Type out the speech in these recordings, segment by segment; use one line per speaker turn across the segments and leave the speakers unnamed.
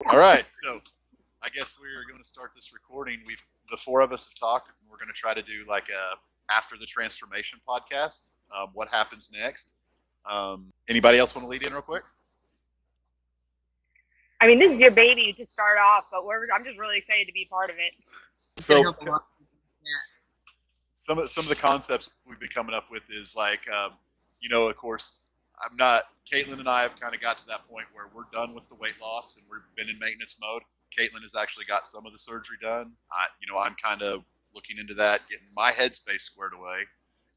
All right, so I guess we're going to start this recording. The four of us have talked, and we're going to try to do like a after the transformation podcast. What happens next? Anybody else want to lead in real quick?
I mean, this is your baby to start off, but I'm just really excited to be part of it.
It's going to
So
help a lot. Yeah.
some of the concepts we've been coming up with is like, of course, I'm not. Caitlin and I have kind of got to that point where we're done with the weight loss and we've been in maintenance mode. Caitlin has actually got some of the surgery done. I'm kind of looking into that, getting my headspace squared away.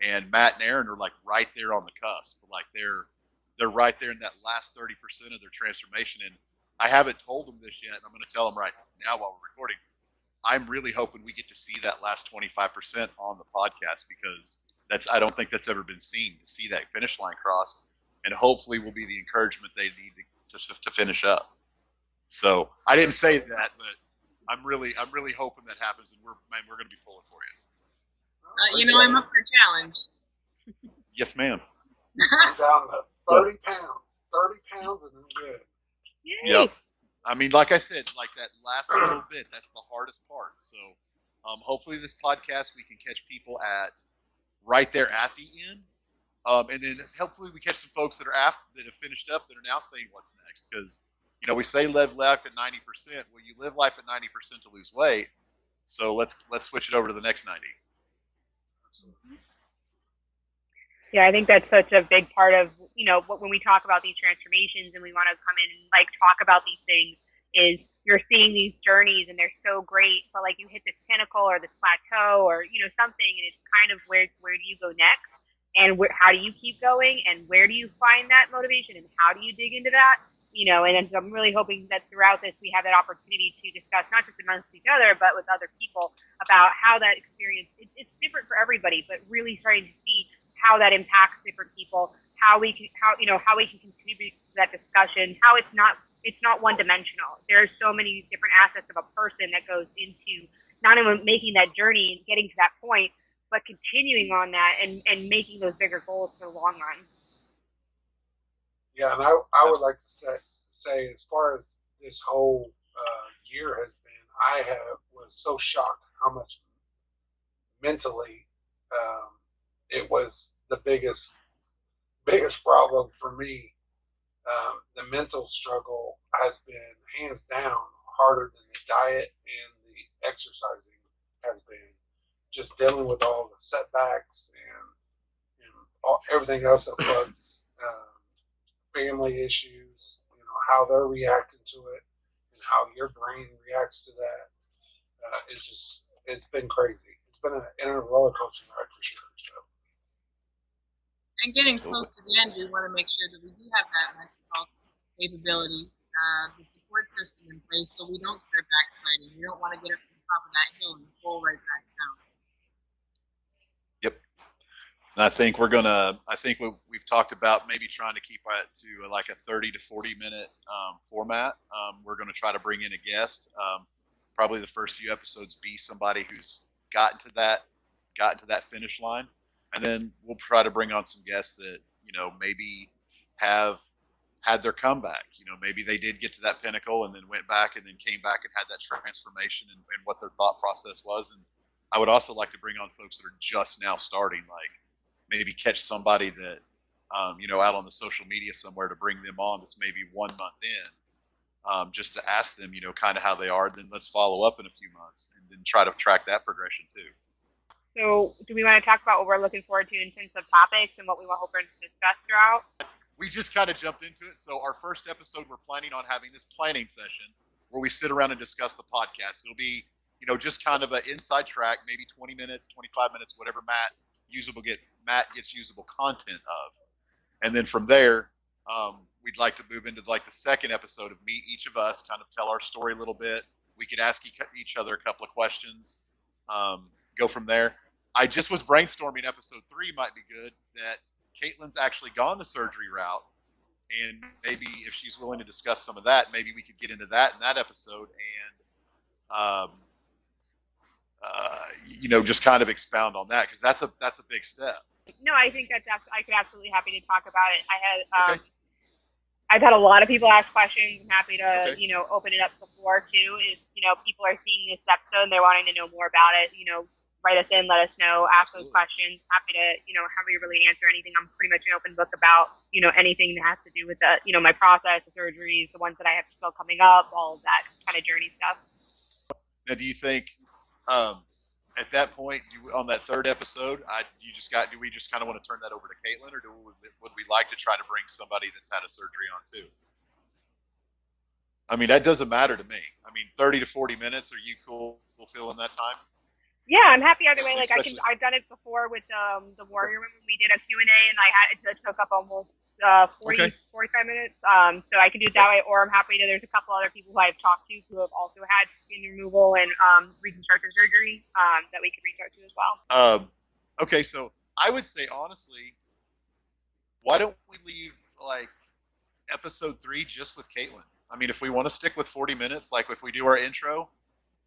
And Matt and Aaron are like right there on the cusp. Like they're right there in that last 30% of their transformation. And I haven't told them this yet, and I'm going to tell them right now while we're recording. I'm really hoping we get to see that last 25% on the podcast because I don't think that's ever been seen, to see that finish line cross, and hopefully will be the encouragement they need to finish up. So I didn't say that, but I'm really hoping that happens, and we're going to be pulling for you.
I'm up for a challenge.
Yes, ma'am.
I'm down to 30 pounds. 30 pounds and I'm good.
Yay.
Yep. I mean, like I said, like that last little bit, that's the hardest part. So hopefully this podcast, we can catch people at right there at the end. And then hopefully we catch some folks that have finished up that are now saying what's next. Because, we say live life at 90%. Well, you live life at 90% to lose weight. So let's switch it over to the next 90.
Absolutely.
Yeah, I think that's such a big part of, when we talk about these transformations and we want to come in and talk about these things is you're seeing these journeys and they're so great, but you hit this pinnacle or this plateau or, something, and it's kind of where do you go next and how do you keep going and where do you find that motivation and how do you dig into that? And so I'm really hoping that throughout this, we have that opportunity to discuss not just amongst each other, but with other people about how that experience, it's different for everybody, but really starting to see how that impacts different people, how we can contribute to that discussion, how it's not one dimensional. There are so many different aspects of a person that goes into not only making that journey and getting to that point, but continuing on that and making those bigger goals for the long run.
Yeah, and I would like to say as far as this whole year has been, was so shocked how much mentally it was the biggest problem for me. The mental struggle has been hands down harder than the diet and the exercising has been. Just dealing with all the setbacks and everything else that bugs, family issues, how they're reacting to it and how your brain reacts to that. It's been crazy. It's been a roller coaster ride for sure. So.
And getting close to the end, we want to make sure that we do have that mental health capability, the support system in place so we don't start backsliding. We don't want to get up to the top of that hill and fall right back down.
Yep. I think we've talked about maybe trying to keep it to like a 30 to 40 minute format. We're going to try to bring in a guest. Probably the first few episodes be somebody who's gotten to that finish line. And then we'll try to bring on some guests that, maybe have had their comeback. Maybe they did get to that pinnacle and then went back and then came back and had that transformation and what their thought process was. And I would also like to bring on folks that are just now starting, like maybe catch somebody that, out on the social media somewhere to bring them on that's maybe 1 month in, just to ask them, kind of how they are. Then let's follow up in a few months and then try to track that progression too.
So do we want to talk about what we're looking forward to in terms of topics and what we want hoping to discuss throughout?
We just kind of jumped into it. So our first episode, we're planning on having this planning session where we sit around and discuss the podcast. It'll be, just kind of an inside track, maybe 20 minutes, 25 minutes, whatever Matt gets usable content of. And then from there, we'd like to move into like the second episode of meet each of us, kind of tell our story a little bit. We could ask each other a couple of questions. Go from there. I just was brainstorming episode 3 might be good, that Caitlin's actually gone the surgery route, and maybe if she's willing to discuss some of that, maybe we could get into that in that episode and just kind of expound on that, because that's a big step.
No, I think I could absolutely happy to talk about it. I had
Okay.
I've had a lot of people ask questions. I'm happy to,
Okay.
open it up to the floor too. If, people are seeing this episode and they're wanting to know more about it, write us in, let us know, ask those
Absolutely.
questions. Happy to, happy to really answer anything. I'm pretty much an open book about, anything that has to do with the, my process, the surgeries, the ones that I have still coming up, all of that kind of journey stuff.
Now, do you think at that point, on that third episode, do we just kind of want to turn that over to Caitlin, or would we like to try to bring somebody that's had a surgery on too? I mean, that doesn't matter to me. I mean, 30 to 40 minutes. Are you cool filling that time?
Yeah, I'm happy either way. Like
Especially-
I've done it before with the Warrior Women. We did a Q&A and it took up almost 40,
Okay.
45 minutes. So I can do it that way, or I'm happy to. There's a couple other people who I've talked to who have also had skin removal and reconstructive surgery that we could reach out to as well.
Okay, so I would say honestly, why don't we leave like episode 3 just with Caitlin? I mean, if we want to stick with 40 minutes, like if we do our intro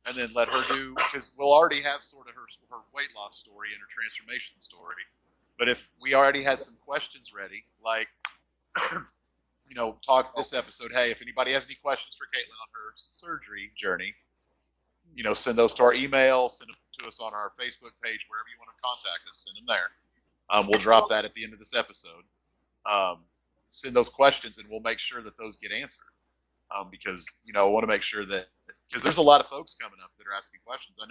and then let her do, because we'll already have sort of her weight loss story and her transformation story. But if we already had some questions ready, like, talk this episode, hey, if anybody has any questions for Caitlin on her surgery journey, send those to our email, send them to us on our Facebook page, wherever you want to contact us, send them there. We'll drop that at the end of this episode. Send those questions and we'll make sure that those get answered. Because, I want to make sure that, because there's a lot of folks coming up that are asking questions. I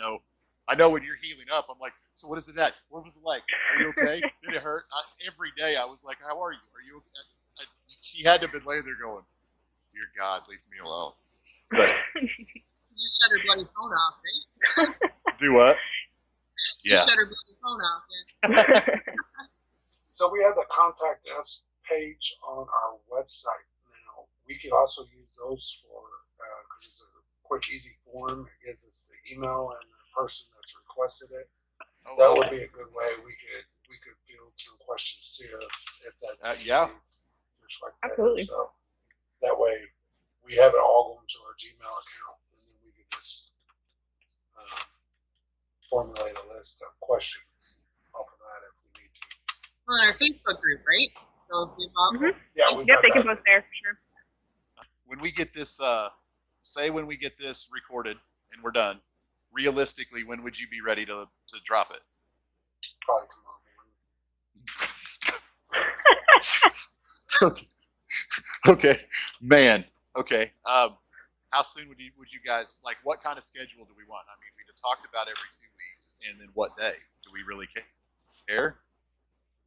know when you're healing up, I'm like, so what is it at? What was it like? Are you okay? Did it hurt? Every day I was like, how are you? Are you okay? She had to have been laying there going, dear God, leave me alone. But
You just shut her bloody phone off, right?
do what?
You
Yeah.
shut her bloody phone off, yeah.
So we have the contact us page on our website now. We could also use those for because it's a quick, easy form. It gives us the email and the person that's requested it.
Oh,
That
okay.
would be a good way. We could field some questions too if that's
Yeah.
needs, just right there.
Absolutely.
So that way we have it all going to our Gmail account, and then we can just formulate a list of questions off of that if we need to.
Well, in our Facebook group, right? So if we've all,
Mhm.
Yeah, we've
Yep,
got
they can
that.
post there for sure.
When we get this, when we get this recorded and we're done, realistically, when would you be ready to drop it?
Probably tomorrow morning.
Okay. Okay, man. Okay. How soon would you guys like? What kind of schedule do we want? I mean, we talked about every 2 weeks, and then what day? Do we really care?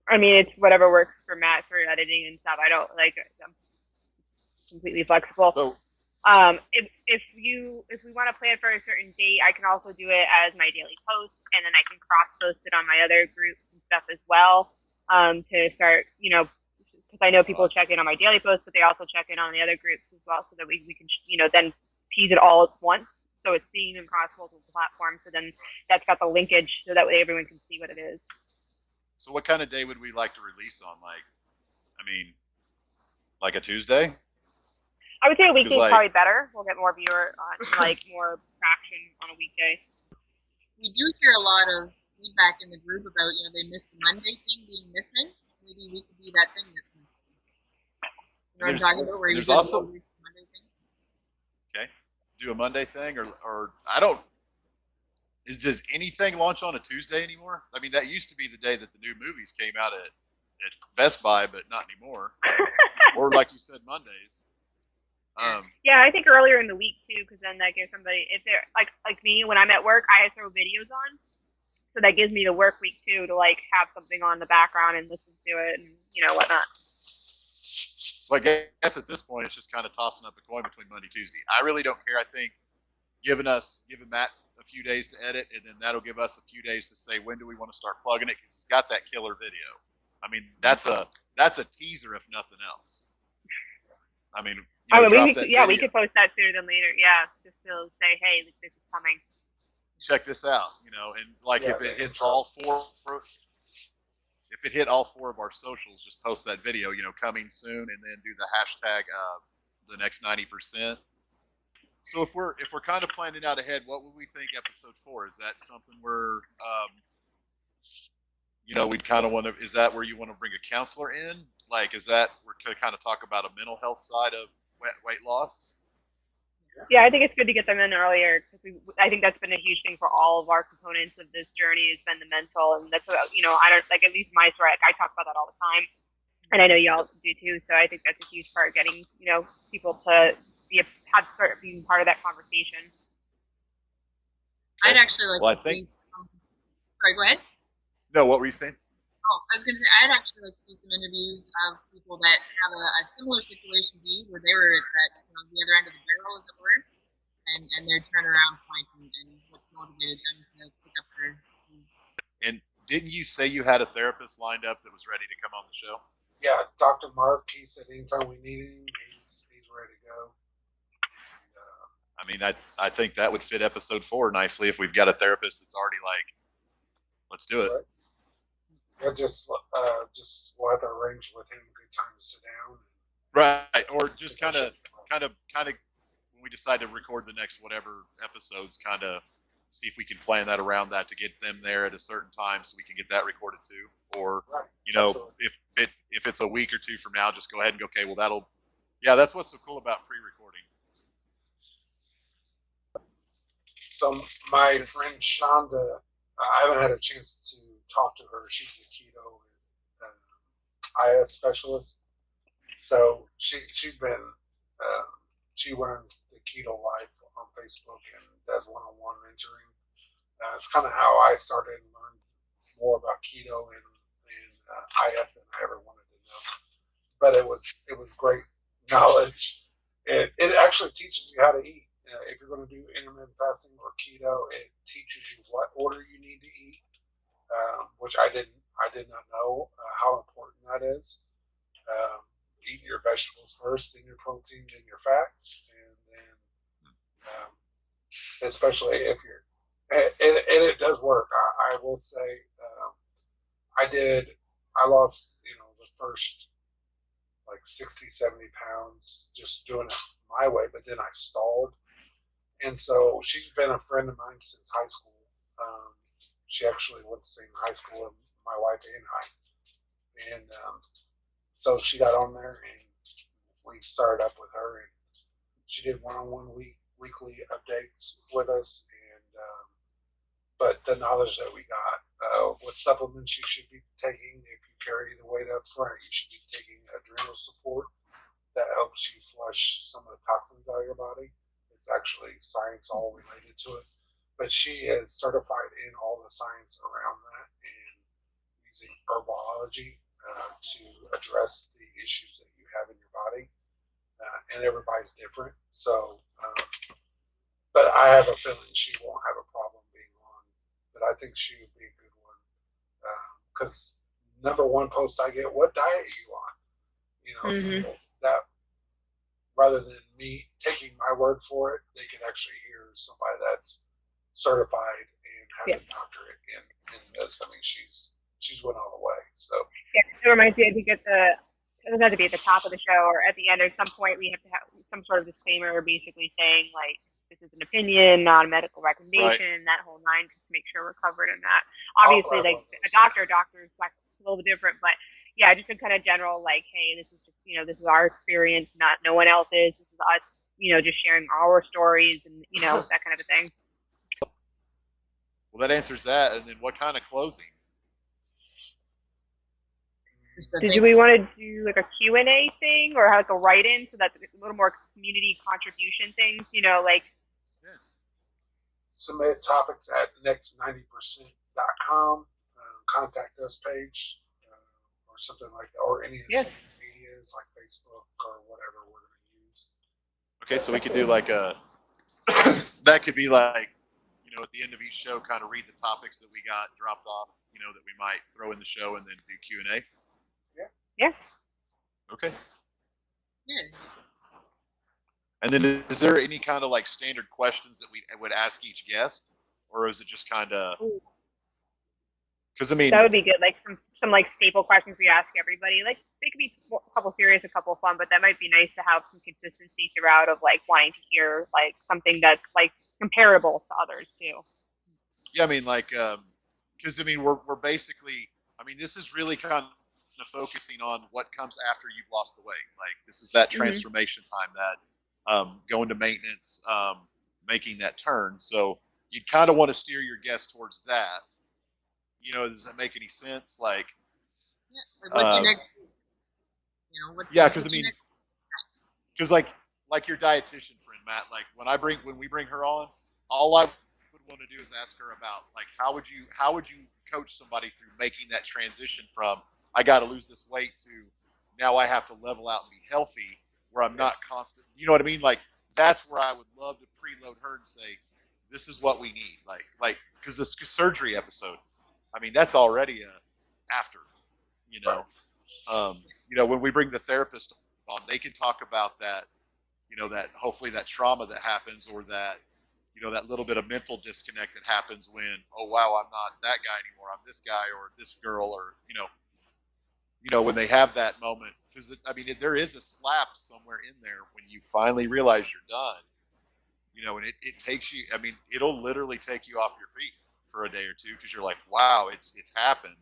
I mean, it's whatever works for Matt for editing and stuff. I don't I'm completely flexible.
So
If we want to plan for a certain date, I can also do it as my daily post, and then I can cross post it on my other groups and stuff as well. To start, because I know people check in on my daily post, but they also check in on the other groups as well, so that we can then tease it all at once, so it's seen across multiple platforms. So then that's got the linkage, so that way everyone can see what it is.
So what kind of day would we like to release on? Like a Tuesday?
I would say a weekday is
like-
probably better. We'll get more viewer on, more traction on a weekday.
we do hear a lot of feedback in the group about, they missed the Monday thing being missing. Maybe we could be that thing that's missing. You know what I'm
There's-
talking about? Where you
there's
did
also-
the Monday thing?
Okay. Do a Monday thing, or I don't. Does anything launch on a Tuesday anymore? I mean, that used to be the day that the new movies came out at Best Buy, but not anymore. Or like you said, Mondays.
Yeah, I think earlier in the week too, because then that gives somebody, if they're like me, when I'm at work, I throw videos on, so that gives me the work week too to have something on the background and listen to it and whatnot.
So I guess at this point, it's just kind of tossing up a coin between Monday, Tuesday. I really don't care. I think giving Matt a few days to edit, and then that'll give us a few days to say when do we want to start plugging it, because he's got that killer video. I mean, that's a teaser if nothing else. I mean,
We could post that sooner than later. Yeah, just to say, hey, this is coming.
check this out, and
Yeah,
if it hits all four, if it hit all 4 of our socials, just post that video, coming soon, and then do the hashtag the next 90%. So if we're kind of planning out ahead, what would we think episode 4? Is that something where we'd kind of want to? Is that where you want to bring a counselor in? like, is that we're going to kind of talk about a mental health side of weight loss?
Yeah, I think it's good to get them in earlier because I think that's been a huge thing for all of our components of this journey has been the mental, and that's what, I don't like, at least my story, like, I talk about that all the time, and I know y'all do too. So I think that's a huge part of getting people to start being part of that conversation.
I'd actually like
Well,
to see. Sorry, go ahead.
No, what were you saying?
Oh, I was going to say, I'd actually like to see some interviews of people that have a similar situation to you, where they were at that, the other end of the barrel, as it were, and their turnaround point and what's motivated them to pick up their.
And didn't you say you had a therapist lined up that was ready to come on the show?
Yeah, Dr. Mark. He said anytime we need him, he's ready to go.
I mean, I think that would fit episode 4 nicely if we've got a therapist that's already like, let's do it.
Right. Yeah, just we'll have to arrange with him a good time to sit down.
Right, or just kind of when we decide to record the next whatever episodes, kind of see if we can plan that around that to get them there at a certain time so we can get that recorded too. Or
Right. Absolutely.
if it's a week or two from now, just go ahead and go, okay, well that's what's so cool about pre-recording. So
my friend Shonda, I haven't had a chance to talk to her. She's the keto IS specialist. So she's been she runs the Keto Life on Facebook and does one-on-one mentoring. It's kind of how I started and learned more about keto and IF than I ever wanted to know. But it was great knowledge. It actually teaches you how to eat. If you're going to do intermittent fasting or keto, it teaches you what order you need to eat, which I did not know how important that is. Eat your vegetables first, then your protein, then your fats, and then especially if you're and it does work. I will say I lost the first like 60, 70 pounds just doing it my way, but then I stalled. And so she's been a friend of mine since high school. She actually went to the same high school as my wife and I. And so she got on there and we started up with her. And she did one-on-one weekly updates with us. And but the knowledge that we got, what supplements you should be taking if you carry the weight up front, you should be taking adrenal support. That helps you flush some of the toxins out of your body. It's actually science all related to it. But she is certified in all the science around that and using herbology to address the issues that you have in your body. And everybody's different. So, but I have a feeling she won't have a problem being on. But I think she would be a good one. Because number one post I get, what diet are you on? So that rather than me taking my word for it, they can actually hear somebody that's certified and has a doctorate and does. I mean, she's went all the way. So
it reminds me. I think it doesn't have to be at the top of the show or at the end. Or at some point, we have to have some sort of disclaimer, basically saying like this is an opinion, not a medical recommendation. Right. That whole line, just to make sure we're covered in that. Obviously, like a doctor is like a little bit different, but yeah, just a kind of general like, hey, this is just this is our experience, not no one else's. This is us, just sharing our stories and that kind of a thing. Well, that answers that. And then what kind of closing? Did we want to do like a Q&A thing or like a write-in so that's a little more community contribution things,
Submit topics at next90percent.com, contact us page or something like that, or any of the social medias like Facebook or whatever we're going to use. Okay, so we could do like that could be like, at the end of each show, kind of read the topics that we got dropped off, that we might throw in the show and then do Q&A. Yeah. Okay.
Yeah.
And then is there any kind of like standard questions that we would ask each guest, or is it just kind of, because I mean, that would be good. Like some like staple questions we ask everybody, like they could be a couple serious, a couple fun, but that might be nice to have some consistency throughout of like wanting to hear like something that's like comparable to others too. Yeah. I mean, like, because I mean, we're basically, I mean, this is really kind of of focusing on what comes after you've lost the weight. Like this is that
Mhm.
transformation time, that going to maintenance, making that turn. So you kind of want to steer your guests towards that. You know, does that make any sense? Like,
Yeah. Like, what's your
um,
next move? You know,
yeah, because I
what's your
mean,
next?
because like your dietitian friend Matt, like when we bring her on, all I would want to do is ask her about like how would you coach somebody through making that transition from I got to lose this weight to now I have to level out and be healthy where I'm not constant. You know what I mean? Like that's where I would love to preload her and say, this is what we need. Like because the surgery episode, I mean that's already a after. You know, when we bring the therapist on, they can talk about that. You know, that hopefully that trauma that happens, or that that little bit of mental disconnect that happens when, oh wow, I'm not that guy anymore, I'm this guy or this girl, or when they have that moment, because I mean there is a slap somewhere in there when you finally realize you're done, and it takes you, I mean it'll literally take you off your feet for a day or two because you're like, wow, it's happened.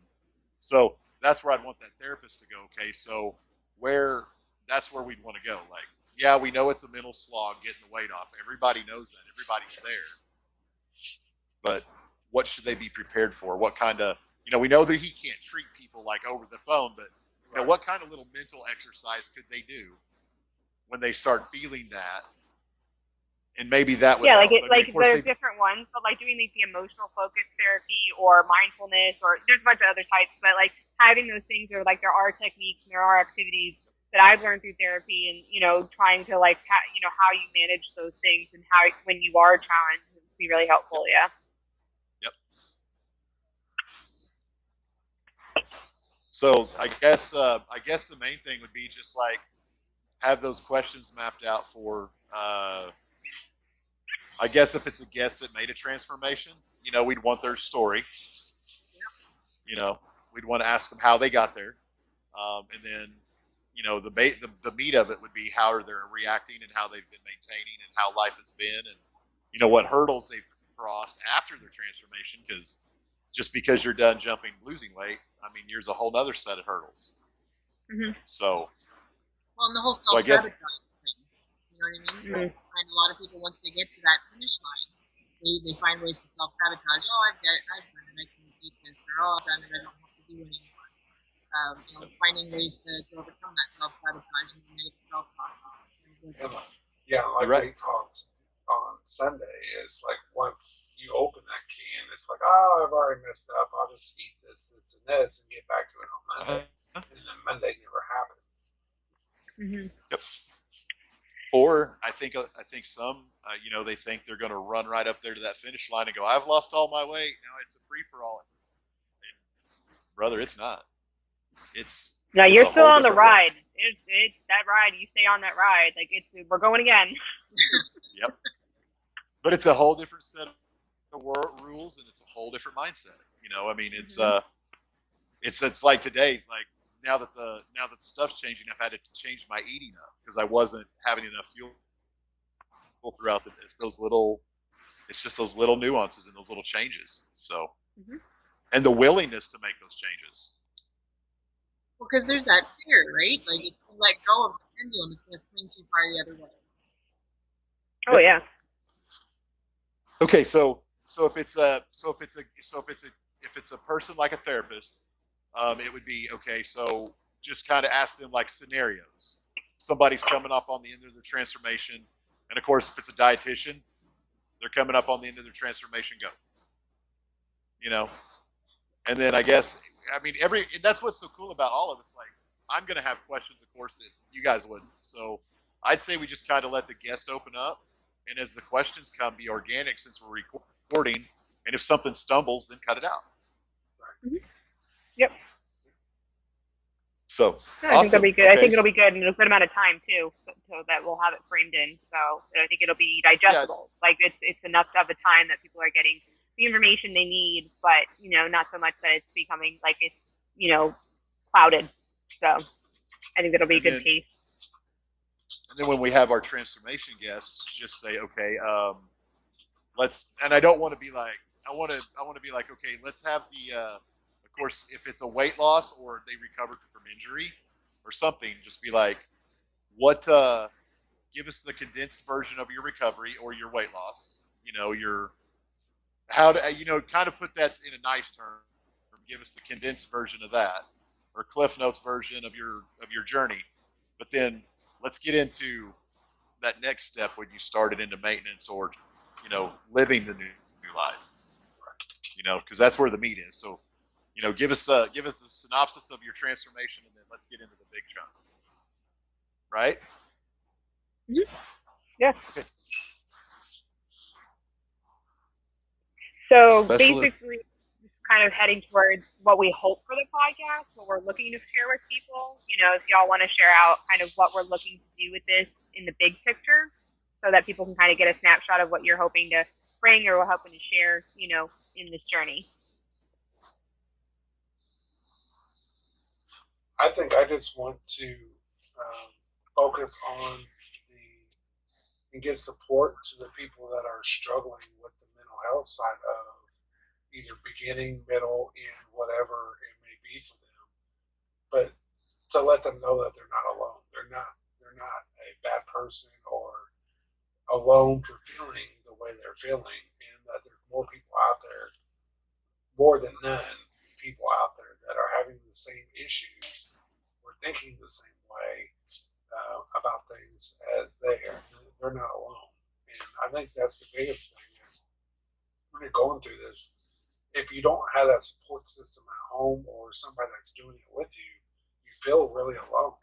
So that's where I'd want that therapist to go, okay, so that's where we'd want to go. Like, yeah, we know it's a mental slog getting the weight off. Everybody knows that. Everybody's there. But what should they be prepared for? What kind of, we know that he can't treat people like over the phone, but what kind of little mental exercise could they do when they start feeling that? And maybe that would help.
There's different ones, but like doing like the emotional focus therapy or mindfulness, or there's a bunch of other types, but like having those things, or like there are techniques and there are activities that I've learned through therapy, and trying to like how you manage those things and how when you are challenged, it would be really helpful.
Yep. So I guess the main thing would be just like have those questions mapped out for. I guess if it's a guest that made a transformation, we'd want their story. We'd want to ask them how they got there, and then. The meat of it would be how they're reacting and how they've been maintaining and how life has been, and what hurdles they've crossed after their transformation. Because just because you're done losing weight, I mean, there's a whole other set of hurdles.
Mm-hmm.
So,
well, and the whole self-sabotage thing. You know what I mean?
Mm-hmm.
I find a lot of people, once they get to that finish line, they find ways to self-sabotage. Oh, I've done it. I can eat this, or oh, I've done it. I don't have to do it anymore. Finding ways to overcome that self-sabotage and negative self-talk.
Yeah, like
right.
we talked on Sunday, is like once you open that can, it's like, oh, I've already messed up. I'll just eat this, and this, and get back to it on Monday. And then Monday never happens.
Mm-hmm.
Yep. Or I think some, they think they're going to run right up there to that finish line and go, I've lost all my weight. Now it's a free-for-all. Brother, it's not.
You're still on the ride. It's that ride. You stay on that ride. Like we're going again.
Yep. But it's a whole different set of rules, and it's a whole different mindset. I mean, it's it's like today. Like now that the stuff's changing, I've had to change my eating up because I wasn't having enough fuel throughout the day. It's just those little nuances and those little changes. So, and the willingness to make those changes.
Well, because there's that fear, right? Like if you let go of the pendulum, it's going to swing too far the other way.
Oh yeah.
Okay, so if it's a person like a therapist, it would be okay. So just kind of ask them like scenarios. Somebody's coming up on the end of their transformation, and of course, if it's a dietitian, they're coming up on the end of their transformation. Go. And then I guess. I mean, that's what's so cool about all of us. Like, I'm going to have questions, of course, that you guys wouldn't. So I'd say we just kind of let the guest open up. And as the questions come, be organic since we're recording. And if something stumbles, then cut it out.
Mm-hmm. Yep.
So
I think that'll be good. Okay. I think it'll be good in a good amount of time, too, so that we'll have it framed in. So I think it'll be digestible. Yeah. Like, it's enough of a time that people are getting the information they need, but not so much that it's becoming like it's clouded. So I think that'll be a good piece.
And then when we have our transformation guests, just say, okay, let's. And I don't want to be like, I want to be like, okay, let's have the course, if it's a weight loss or they recovered from injury or something, just be like, what, give us the condensed version of your recovery or your weight loss. Your, how to, kind of put that in a nice term. Give us the condensed version of that, or Cliff Notes version of your journey. But then let's get into that next step when you started into maintenance or, living the new life. Because that's where the meat is. So, give us the synopsis of your transformation, and then let's get into the big chunk. Right?
Mm-hmm. Yeah.
Okay.
So
Special-
basically, just kind of heading towards what we hope for the podcast, what we're looking to share with people. If y'all want to share out kind of what we're looking to do with this in the big picture, so that people can kind of get a snapshot of what you're hoping to bring or we're hoping to share, in this journey.
I think I just want to focus on and give support to the people that are struggling with the mental health side of either beginning, middle, and whatever it may be for them. But to let them know that they're not alone. They're not a bad person or alone for feeling the way they're feeling, and that there's more people out there, more than none, people out there that are having the same issues or thinking the same way about things as they are. They're not alone. And I think that's the biggest thing is when you're going through this, if you don't have that support system at home or somebody that's doing it with you, you feel really alone.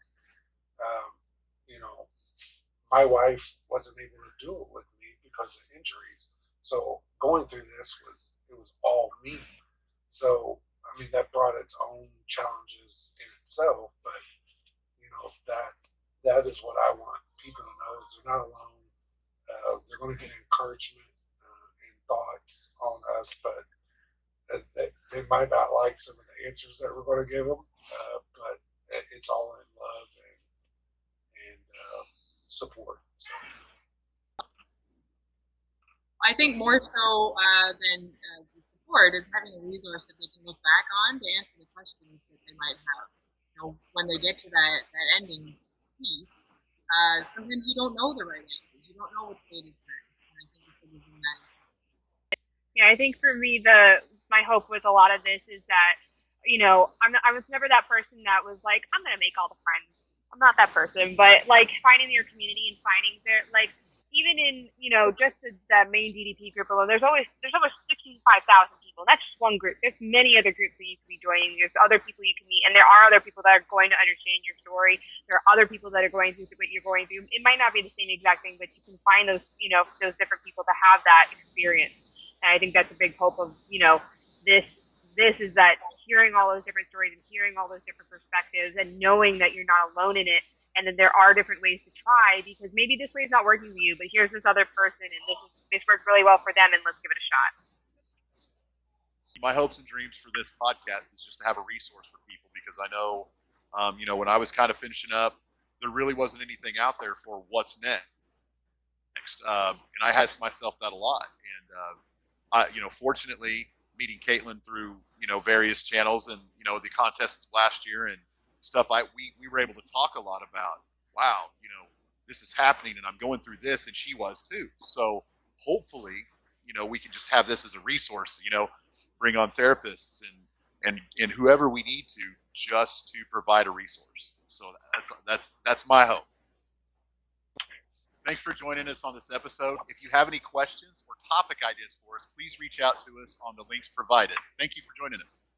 My wife wasn't able to do it with me because of injuries. So going through this was all me. So, that brought its own challenges in itself, but that is what I want people to know is they're not alone. They're going to get encouragement and thoughts on us, but they might not like some of the answers that we're going to give them, but it's all in love and support. So.
I think more so than the support is having a resource that they can look back on to answer the questions that they might have. When they get to that ending piece, sometimes you don't know the right answers. You don't know what's waiting for you. And I think this will give them that.
Yeah, I think for me, my hope with a lot of this is that, I was never that person that was like, I'm going to make all the friends. I'm not that person, but finding your community and finding even in, just the main DDP group alone, there's over 65,000 people. That's just one group. There's many other groups that you can be joining. There's other people you can meet, and there are other people that are going to understand your story. There are other people that are going through what you're going through. It might not be the same exact thing, but you can find those, those different people that have that experience. And I think that's a big hope of, this is that hearing all those different stories and hearing all those different perspectives and knowing that you're not alone in it. And then there are different ways to try because maybe this way is not working for you, but here's this other person and this worked really well for them and let's give it a shot.
My hopes and dreams for this podcast is just to have a resource for people because I know, when I was kind of finishing up, there really wasn't anything out there for what's next. And I asked myself that a lot. And, fortunately, meeting Caitlin through, various channels and, the contests last year and stuff, we were able to talk a lot about, wow, this is happening and I'm going through this and she was too. So hopefully, we can just have this as a resource, bring on therapists and whoever we need to just to provide a resource. So that's my hope. Thanks for joining us on this episode. If you have any questions or topic ideas for us, please reach out to us on the links provided. Thank you for joining us.